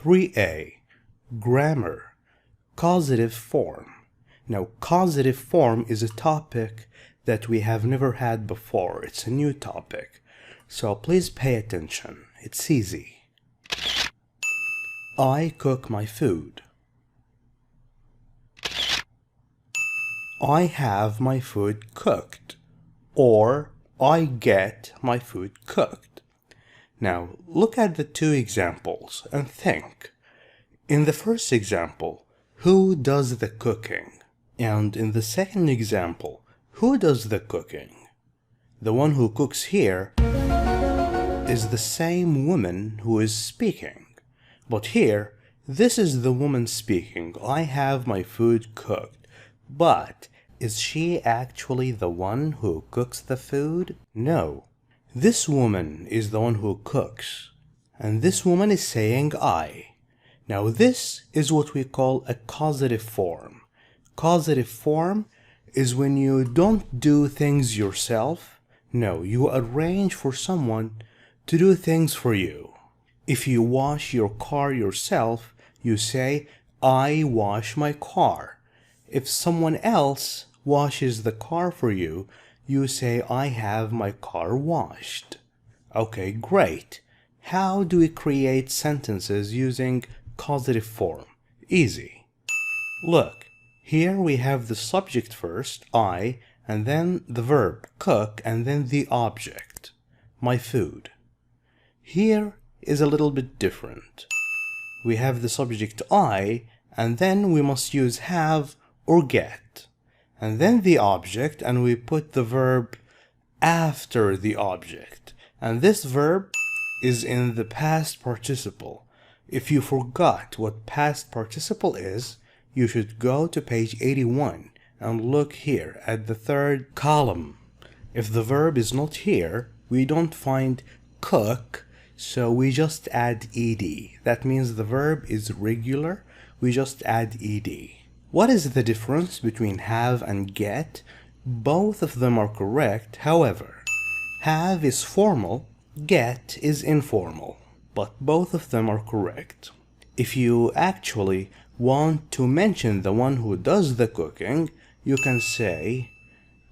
3A. Grammar. Causative form. Now, causative form is a topic that we have never had before. It's a new topic. So please pay attention. It's easy. I cook my food. I have my food cooked. Or I get my food cooked. Now, look at the two examples and think. In the first example, who does the cooking? And in the second example, who does the cooking? The one who cooks here is the same woman who is speaking. But here, this is the woman speaking. I have my food cooked. But is she actually the one who cooks the food? No. This woman is the one who cooks. And this woman is saying I. Now this is what we call a causative form. Causative form is when you don't do things yourself. No, you arrange for someone to do things for you. If you wash your car yourself, you say, I wash my car. If someone else washes the car for you, you say, I have my car washed. Okay, great. How do we create sentences using causative form? Easy. Look, here we have the subject first, I, and then the verb, cook, and then the object, my food. Here is a little bit different. We have the subject I, and then we must use have or get. And then the object, and we put the verb after the object. And this verb is in the past participle. If you forgot what past participle is, you should go to page 81 and look here at the third column. If the verb is not here, we don't find cook, so we just add ed. That means the verb is regular, we just add ed. What is the difference between have and get? Both of them are correct. However, have is formal, get is informal, but both of them are correct. If you actually want to mention the one who does the cooking, you can say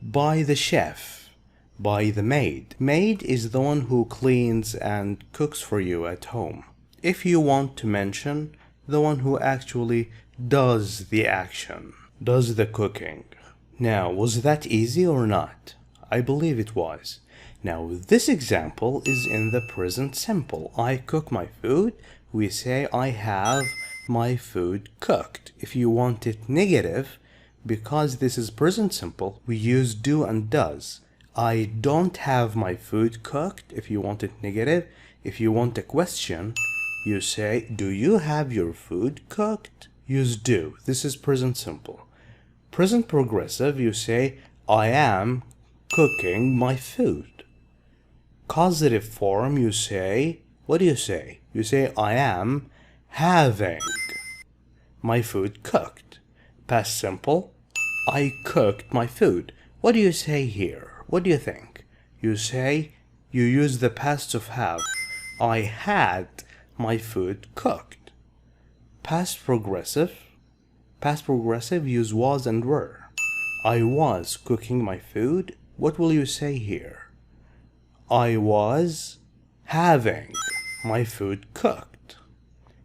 by the chef, by the maid. Maid is the one who cleans and cooks for you at home. If you want to mention the one who actually does the action, does the cooking. Now, was that easy or not? I believe it was. Now, this example is in the present simple. I cook my food. We say I have my food cooked. If you want it negative, because this is present simple, we use do and does. I don't have my food cooked. If you want it negative. If you want a question, you say, do you have your food cooked? Use do. This is present simple. Present progressive, you say, I am cooking my food. Causative form, you say, what do you say? You say, I am having my food cooked. Past simple, I cooked my food. What do you say here? What do you think? You say, you use the past of have. I had my food cooked. Past progressive use was and were. I was cooking my food. What will you say here? I was having my food cooked.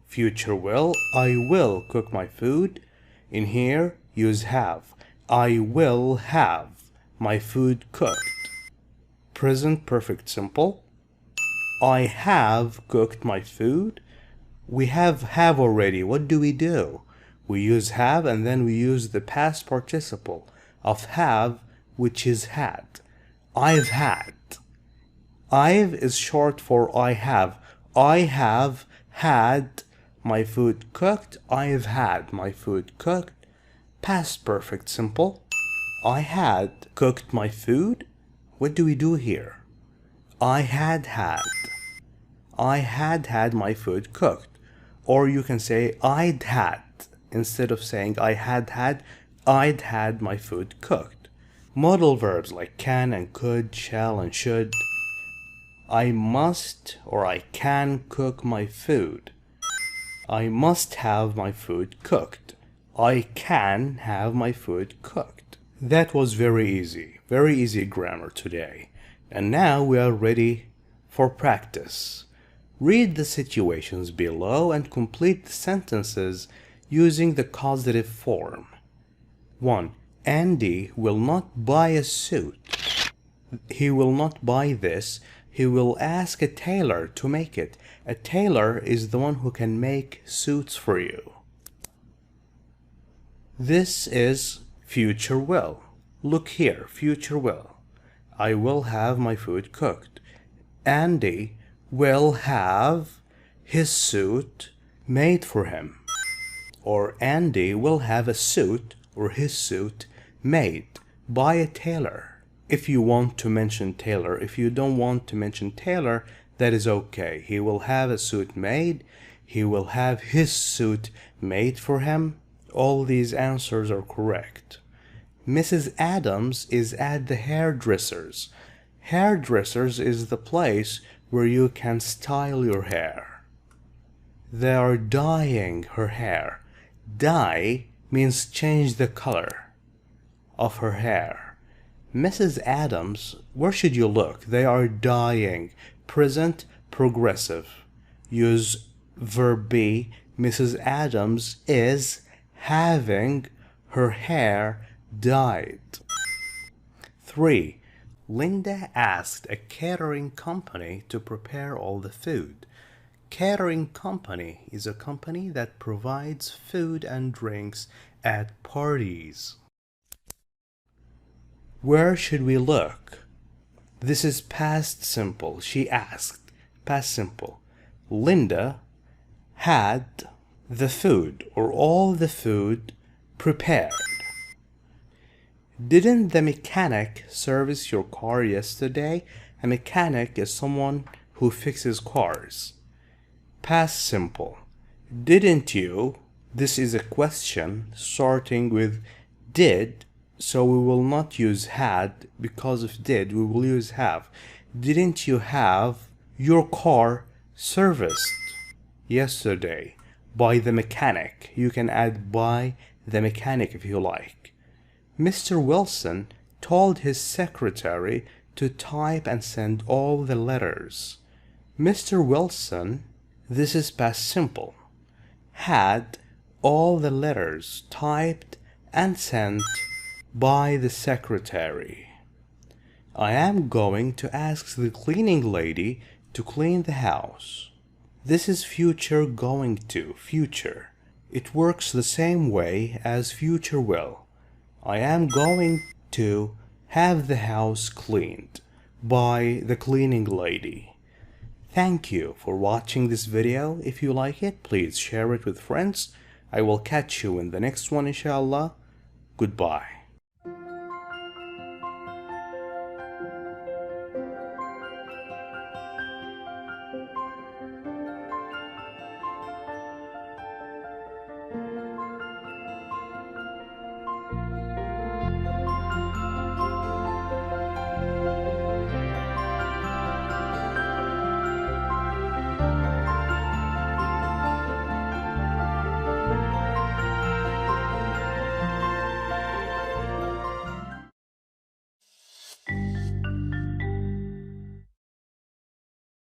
Future will, I will cook my food. In here, use have. I will have my food cooked. Present perfect simple. I have cooked my food. We have already. What do? We use have and then we use the past participle of have, which is had. I've had. I've is short for I have. I have had my food cooked. I've had my food cooked. Past perfect simple. I had cooked my food. What do we do here? I had had. I had had my food cooked. Or you can say I'd had. Instead of saying I had had, I'd had my food cooked. Modal verbs like can and could, shall and should. I must or I can cook my food. I must have my food cooked. I can have my food cooked. That was very easy grammar today. And now we are ready for practice. Read the situations below and complete the sentences using the causative form. 1. Andy will not buy a suit. He will not buy this. He will ask a tailor to make it. A tailor is the one who can make suits for you. This is future will. Look here, future will. I will have my food cooked. Andy will have his suit made for him. Or Andy will have a suit or his suit made by a tailor. If you want to mention tailor, if you don't want to mention tailor, that is okay. He will have a suit made. He will have his suit made for him. All these answers are correct. Mrs. Adams is at the hairdresser's. Hairdresser's is the place where you can style your hair. They are dyeing her hair. Dye means change the color of her hair. Mrs. Adams, where should you look? They are dyeing. Present progressive. Use verb be. Mrs. Adams is having her hair dyed. 3. Linda asked a catering company to prepare all the food. Catering company is a company that provides food and drinks at parties. Where should we look? This is past simple. She asked. Past simple. Linda had the food or all the food prepared. Didn't the mechanic service your car yesterday? A mechanic is someone who fixes cars. Past simple. Didn't you? This is a question starting with did. So we will not use had because of did, we will use have. Didn't you have your car serviced yesterday by the mechanic? You can add by the mechanic if you like. Mr. Wilson told his secretary to type and send all the letters. Mr. Wilson, this is past simple, had all the letters typed and sent by the secretary. I am going to ask the cleaning lady to clean the house. This is future going to, future. It works the same way as future will. I am going to have the house cleaned by the cleaning lady. Thank you for watching this video. If you like it, please share it with friends. I will catch you in the next one, inshallah. Goodbye.